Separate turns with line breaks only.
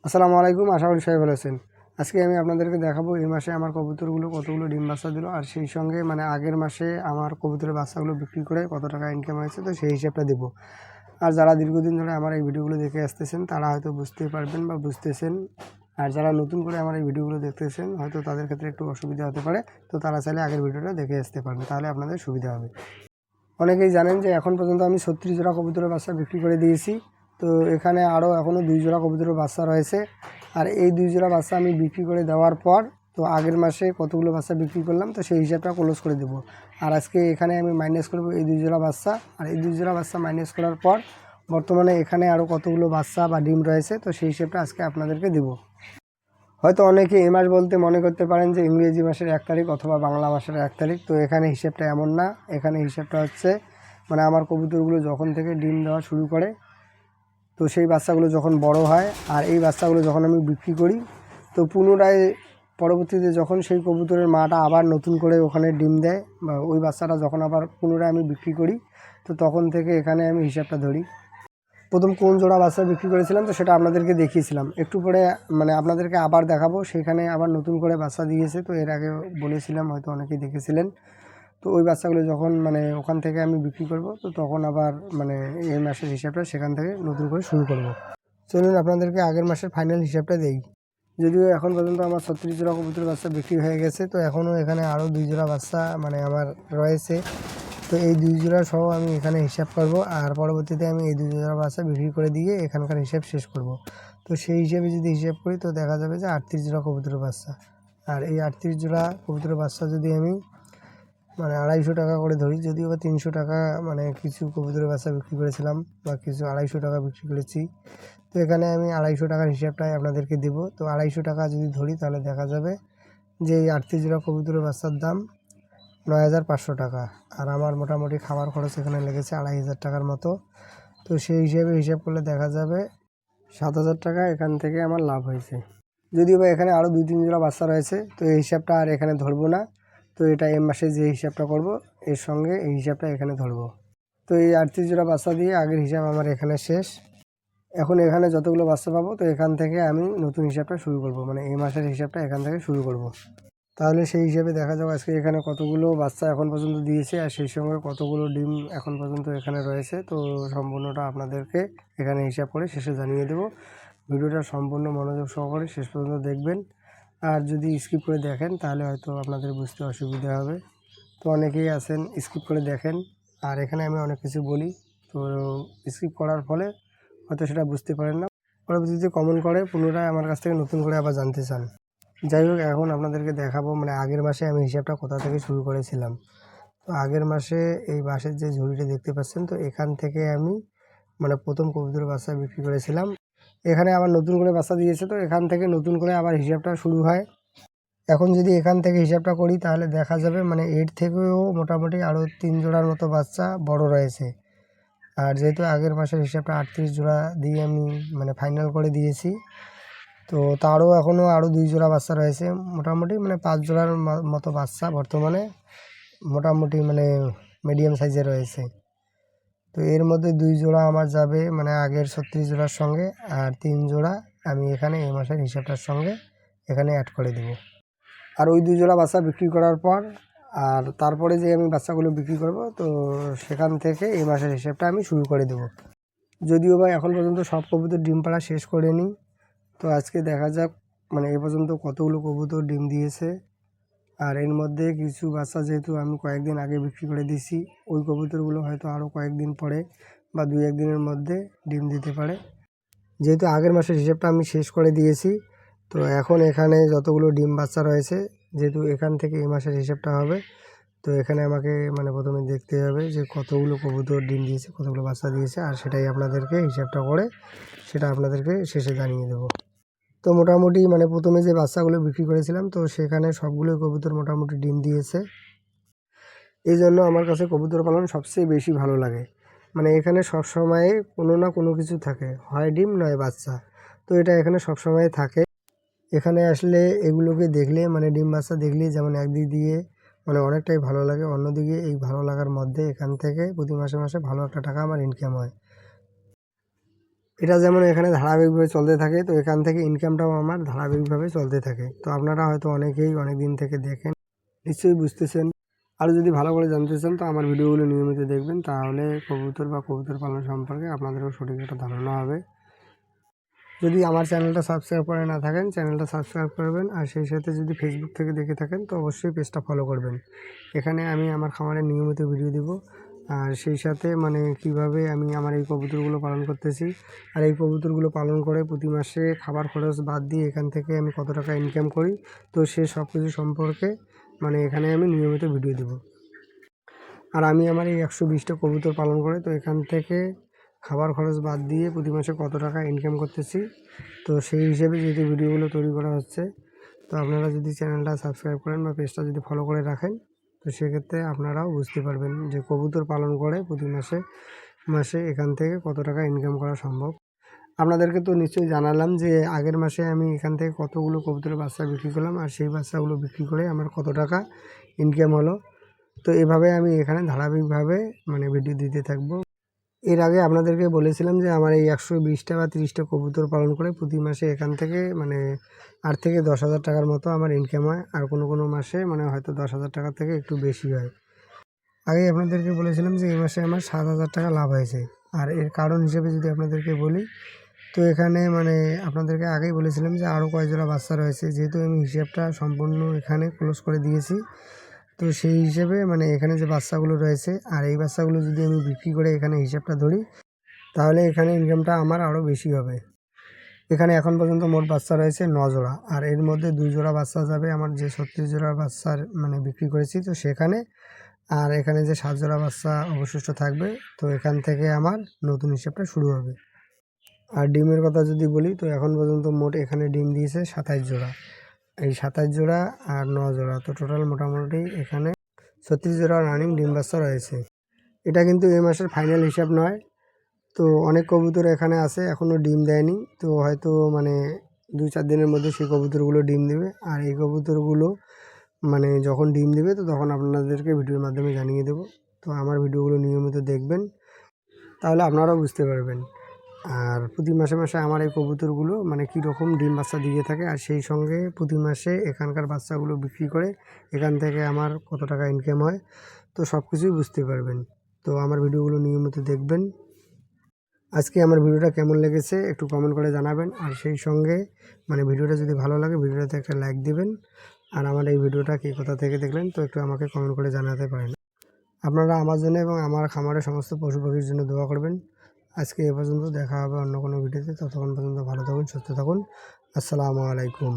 আসসালামু আলাইকুম, আশা করি সবাই ভালো আছেন। আজকে আমি আপনাদেরকে দেখাবো এই মাসে আমার কবুতরগুলো কতগুলো ডিম বাচ্চা দিল, আর সেই সঙ্গে আগের মাসে আমার কবুতরের বাচ্চাগুলো বিক্রি করে কত টাকা ইনকাম হয়েছে, তো সেই হিসাবটা দেবো। আর যারা দীর্ঘদিন ধরে আমার এই ভিডিওগুলো দেখে আসতেছেন তারা হয়তো বুঝতে পারবেন বা বুঝতেছেন, আর যারা নতুন করে আমার এই ভিডিওগুলো দেখতেছেন হয়তো তাদের ক্ষেত্রে একটু অসুবিধা হতে পারে, তো তারা চাইলে আগের ভিডিওটা দেখে আসতে পারবেন, তাহলে আপনাদের সুবিধা হবে। অনেকেই জানেন যে এখন পর্যন্ত আমি 36 জোড়া কবুতরের বাচ্চা বিক্রি করে দিয়েছি। তো এখানে আরও এখনও 2 জোড়া কবুতরের বাচ্চা রয়েছে। আর এই 2 জোড়া বাচ্চা আমি বিক্রি করে দেওয়ার পর তো আগের মাসে কতগুলো বাচ্চা বিক্রি করলাম, তো সেই হিসাবটা ক্লোজ করে দেবো। আর আজকে এখানে আমি মাইনাস করব এই 2 জোড়া বাচ্চা, আর এই 2 জোড়া বাচ্চা মাইনাস করার পর বর্তমানে এখানে আরও কতগুলো বাচ্চা বা ডিম রয়েছে, তো সেই হিসাবটা আজকে আপনাদেরকে দেবো। হয়তো অনেকে এই মাস বলতে মনে করতে পারেন যে ইংরেজি মাসের 1 তারিখ অথবা বাংলা মাসের 1 তারিখ, তো এখানে হিসেবটা এমন না। এখানে হিসেবটা হচ্ছে আমার কবুতরগুলো যখন থেকে ডিম দেওয়া শুরু করে, তো সেই বাচ্চাগুলো যখন বড় হয় আর এই বাচ্চাগুলো যখন আমি বিক্রি করি, তো পুনরায় পরবর্তীতে যখন সেই কবুতরের মাটা আবার নতুন করে ওখানে ডিম দেয় বা ওই বাচ্চাটা যখন আবার পুনরায় আমি বিক্রি করি, তো তখন থেকে এখানে আমি হিসাবটা ধরি। প্রথম কোন জোড়া বাচ্চা বিক্রি করেছিলাম তো সেটা আপনাদেরকে দেখিয়েছিলাম, একটু পরে আপনাদেরকে আবার দেখাবো। সেখানে আবার নতুন করে বাচ্চা দিয়েছে, তো এর আগে বলেছিলাম, হয়তো অনেকেই দেখেছিলেন। তো ওই বাচ্চাগুলো যখন ওখান থেকে আমি বিক্রি করব, তো তখন আবার এই মাসের হিসাবটা সেখান থেকে নতুন করে শুরু করব। চলুন আপনাদেরকে আগের মাসের ফাইনাল হিসাবটা দেই। যদিও এখন পর্যন্ত আমার 36 জোড়া কবুতর বাচ্চা বিক্রি হয়ে গেছে, তো এখনও এখানে আরও 2 জোড়া বাচ্চা আমার রয়েছে। তো এই 2 জোড়া সহ আমি এখানে হিসাব করব, আর পরবর্তীতে আমি এই 2 জোড়া বাচ্চা বিক্রি করে দিয়ে এখানকার হিসাব শেষ করব। তো সেই হিসেবে যদি হিসাব করি তো দেখা যাবে যে 38 জোড়া কবুতরের বাচ্চা। আর এই 38 জোড়া কবুতরের বাচ্চা যদি আমি 250 টাকা করে ধরি, যদিও বা 300 টাকা কিছু কবুতরের বাচ্চা বিক্রি করেছিলাম বা কিছু 250 টাকা বিক্রি করেছি, তো এখানে আমি 250 টাকার হিসাবটাই আপনাদেরকে দেব। তো 250 টাকা যদি ধরি তাহলে দেখা যাবে যে এই 38 জোড়া কবুতরের বাচ্চার দাম 9,500 টাকা। আর আমার মোটামুটি খাবার খরচ এখানে লেগেছে 2,500 টাকার মতো। তো সেই হিসেবে হিসাব করলে দেখা যাবে 7,000 টাকা এখান থেকে আমার লাভ হয়েছে। যদিও বা এখানে আরও 2-3 জোড়া বাচ্চা রয়েছে, তো এই হিসাবটা আর এখানে ধরবো না। তো এটা এই মাসে যে হিসাবটা করব এর সঙ্গে এই হিসাবটা এখানে ধরবো। তো এই 38 জোড়া বাচ্চা দিয়ে আগের হিসাব আমার এখানে শেষ। এখন এখানে যতগুলো বাচ্চা পাবো তো এখান থেকে আমি নতুন হিসাবটা শুরু করব, এই মাসের হিসাবটা এখান থেকে শুরু করব। তাহলে সেই হিসেবে দেখা যাবে আজকে এখানে কতগুলো বাচ্চা এখন পর্যন্ত দিয়েছে আর সেই সঙ্গে কতগুলো ডিম এখন পর্যন্ত এখানে রয়েছে। তো সম্পূর্ণটা আপনাদেরকে এখানে হিসাব করে শেষে জানিয়ে দেব। ভিডিওটা সম্পূর্ণ মনোযোগ সহকারে শেষ পর্যন্ত দেখবেন, আর যদি স্কিপ করে দেখেন তাহলে হয়তো আপনাদের বুঝতে অসুবিধা হবে। তো অনেকেই আছেন স্কিপ করে দেখেন, আর এখানে আমি অনেক কিছু বলি, তো স্কিপ করার ফলে হয়তো সেটা বুঝতে পারেন না, পরবর্তীতে কমেন্ট করে পুনরায় আমার কাছ থেকে নতুন করে আবার জানতে চান। যাই হোক, এখন আপনাদেরকে দেখাবো আগের মাসে আমি হিসাবটা কোথা থেকে শুরু করেছিলাম। তো আগের মাসে এই বাঁশের যে ঝুড়িটা দেখতে পাচ্ছেন, তো এখান থেকে আমি প্রথম কবুতরের বাচ্চা বিক্রি করেছিলাম। এখানে আবার নতুন করে বাচ্চা দিয়েছে, তো এখান থেকে নতুন করে আবার হিসাবটা শুরু হয়। এখন যদি এখান থেকে হিসাবটা করি তাহলে দেখা যাবে এর থেকেও মোটামুটি আরও 3 জোড়ার মতো বাচ্চা বড় রয়েছে। আর যেহেতু আগের মাসের হিসাবটা 38 জোড়া দিয়ে আমি ফাইনাল করে দিয়েছি, তো তারও এখনও আরও 2 জোড়া বাচ্চা রয়েছে। মোটামুটি 5 জোড়ার মতো বাচ্চা বর্তমানে মোটামুটি মিডিয়াম সাইজে রয়েছে। তো এর মধ্যে 2 জোড়া আমার যাবে আগের 36 জোড়ার সঙ্গে, আর 3 জোড়া আমি এখানে এই মাসের হিসাবটার সঙ্গে এখানে অ্যাড করে দেব। আর ওই 2 জোড়া বাচ্চা বিক্রি করার পর আর তারপরে যে আমি বাচ্চাগুলো বিক্রি করব, তো সেখান থেকে এই মাসের হিসাবটা আমি শুরু করে দেব। যদিও বা এখন পর্যন্ত সব কবুতর ডিম পাড়া শেষ করে নিই, তো আজকে দেখা যাক এ পর্যন্ত কতগুলো কবুতর ডিম দিয়েছে। আর এর মধ্যে কিছু বাচ্চা যেহেতু আমি কয়েকদিন আগে বিক্রি করে দিয়েছি, ওই কবুতরগুলো হয়তো আরও কয়েকদিন পরে বা 2-1 দিনের মধ্যে ডিম দিতে পারে। যেহেতু আগের মাসের হিসাবটা আমি শেষ করে দিয়েছি, তো এখন এখানে যতগুলো ডিম বাচ্চা রয়েছে, যেহেতু এখান থেকে এই মাসের হিসাবটা হবে, তো এখানে আমাকে প্রথমে দেখতে হবে যে কতগুলো কবুতর ডিম দিয়েছে, কতগুলো বাচ্চা দিয়েছে, আর সেটাই আপনাদেরকে হিসাবটা করে সেটা আপনাদেরকে শেষে জানিয়ে দেবো। তো মোটামুটি প্রথমে যে বাচ্চাগুলো বিক্রি করেছিলাম, তো সেখানে সবগুলোই কবুতর মোটামুটি ডিম দিয়েছে। এই জন্য আমার কাছে কবুতর পালন সবচেয়ে বেশি ভালো লাগে। এখানে সবসময় কোনো না কোনো কিছু থাকে, হয় ডিম নয় বাচ্চা, তো এটা এখানে সবসময় থাকে। এখানে আসলে এগুলোকে দেখলে ডিম বাচ্চা দেখলেই যেমন একদিক দিয়ে অনেকটাই ভালো লাগে, অন্যদিকে এই ভালো লাগার মধ্যে এখান থেকে প্রতি মাসে মাসে ভালো একটা টাকা আমার ইনকাম হয়। এটা যেমন এখানে ধারাবাহিকভাবে চলতে থাকে, তো এখান থেকে ইনকামটাও আমার ধারাবাহিকভাবে চলতে থাকে। তো আপনারা হয়তো অনেকেই অনেক দিন থেকে দেখেন, নিশ্চয়ই বুঝতেছেন। আরও যদি ভালো করে জানতে চান তো আমার ভিডিওগুলো নিয়মিত দেখবেন, তাহলে কবুতর বা কবুতর পালন সম্পর্কে আপনাদেরও সঠিক একটা ধারণা হবে। যদি আমার চ্যানেলটা সাবস্ক্রাইব করে না থাকেন, চ্যানেলটা সাবস্ক্রাইব করবেন, আর সেই সাথে যদি ফেসবুক থেকে দেখে থাকেন তো অবশ্যই পেজটা ফলো করবেন। এখানে আমি আমার খামারের নিয়মিত ভিডিও দিব, আর সেই সাথে মানে কিভাবে আমি আমার এই কবুতরগুলো পালন করতেছি, আর এই কবুতরগুলো পালন করে প্রতি মাসে খাবার খরচ বাদ দিয়ে এখান থেকে আমি কত টাকা ইনকাম করি, তো সে সব কিছু সম্পর্কে মানে এখানে আমি নিয়মিত ভিডিও দিব। আর আমি আমার এই 120টা কবুতর পালন করে তো এখান থেকে খাবার খরচ বাদ দিয়ে প্রতি মাসে কত টাকা ইনকাম করতেছি, তো সেই হিসেবে যেহেতু ভিডিওগুলো তৈরি করা হচ্ছে, তো আপনারা যদি চ্যানেলটা সাবস্ক্রাইব করেন বা পেজটা যদি ফলো করে রাখেন, তো সেক্ষেত্রে আপনারাও বুঝতে পারবেন যে কবুতর পালন করে প্রতি মাসে মাসে এখান থেকে কত টাকা ইনকাম করা সম্ভব। আপনাদেরকে তো নিশ্চয়ই জানালাম যে আগের মাসে আমি এখান থেকে কতগুলো কবুতরের বাচ্চা বিক্রি করলাম, আর সেই বাচ্চাগুলো বিক্রি করে আমার কত টাকা ইনকাম হলো। তো এভাবে আমি এখানে ধারাবাহিকভাবে মানে ভিডিও দিতে থাকবো। এর আগে আপনাদেরকে বলেছিলাম যে আমার এই 120টা বা 30টা কবুতর পালন করে প্রতি মাসে এখান থেকে মানে 8 থেকে 10,000 টাকার মতো আমার ইনকাম হয়, আর কোনো মাসে মানে হয়তো 10,000 টাকার থেকে একটু বেশি হয়। আগেই আপনাদেরকে বলেছিলাম যে এই মাসে আমার 7,000 টাকা লাভ হয়েছে। আর এর কারণ হিসেবে যদি আপনাদেরকে বলি, তো এখানে মানে আপনাদেরকে আগেই বলেছিলাম যে আরও কয় জোড়া বাচ্চা রয়েছে, যেহেতু আমি হিসাবটা সম্পূর্ণ এখানে ক্লোজ করে দিয়েছি, তো সেই হিসেবে মানে এখানে যে বাচ্চাগুলো রয়েছে আর এই বাচ্চাগুলো যদি আমি বিক্রি করে এখানে হিসাবটা ধরি, তাহলে এখানে ইনকামটা আমার আরও বেশি হবে। এখানে এখন পর্যন্ত মোট বাচ্চা রয়েছে 9 জোড়া, আর এর মধ্যে 2 জোড়া বাচ্চা যাবে আমার যে 36 জোড়া বাচ্চার মানে বিক্রি করেছি তো সেখানে, আর এখানে যে 7 জোড়া বাচ্চা অবশিষ্ট থাকবে, তো এখান থেকে আমার নতুন হিসাবটা শুরু হবে। আর ডিমের কথা যদি বলি, তো এখন পর্যন্ত মোট এখানে ডিম দিয়েছে 27 জোড়া, এই 27 জোড়া আর 9 জোড়া, তো টোটাল মোটামুটি এখানে 36 জোড়া রানিং ডিম বাচ্চা রয়েছে। এটা কিন্তু এই মাসের ফাইনাল হিসাব নয়, তো অনেক কবুতর এখানে আছে এখনও ডিম দেয়নি, তো হয়তো মানে 2-4 দিনের মধ্যে সেই কবুতরগুলো ডিম দেবে। আর এই কবুতরগুলো মানে যখন ডিম দেবে তো তখন আপনাদেরকে ভিডিওর মাধ্যমে জানিয়ে দেবো। তো আমার ভিডিওগুলো নিয়মিত দেখবেন, তাহলে আপনারাও বুঝতে পারবেন। আর প্রতি মাসে মাসে আমার এই কবুতরগুলো মানে কীরকম ডিম বাচ্চা দিয়ে থাকে, আর সেই সঙ্গে প্রতি মাসে এখানকার বাচ্চাগুলো বিক্রি করে এখান থেকে আমার কত টাকা ইনকাম হয়, তো সব কিছুই বুঝতে পারবেন। তো আমার ভিডিওগুলো নিয়মিত দেখবেন। আজকে আমার ভিডিওটা কেমন লেগেছে একটু কমেন্ট করে জানাবেন, আর সেই সঙ্গে মানে ভিডিওটা যদি ভালো লাগে ভিডিওটাতে একটা লাইক দিবেন। আর আমার এই ভিডিওটা কে কোথা থেকে দেখলেন তো একটু আমাকে কমেন্ট করে জানাতে পারেন। আপনারা আমার জন্য এবং আমার খামারের সমস্ত পশু পাখির জন্য দোয়া করবেন। আজকে এ পর্যন্ত, দেখা হবে অন্য কোনো ভিডিওতে। ততক্ষণ পর্যন্ত ভালো থাকুন, সুস্থ থাকুন। আসসালামু আলাইকুম।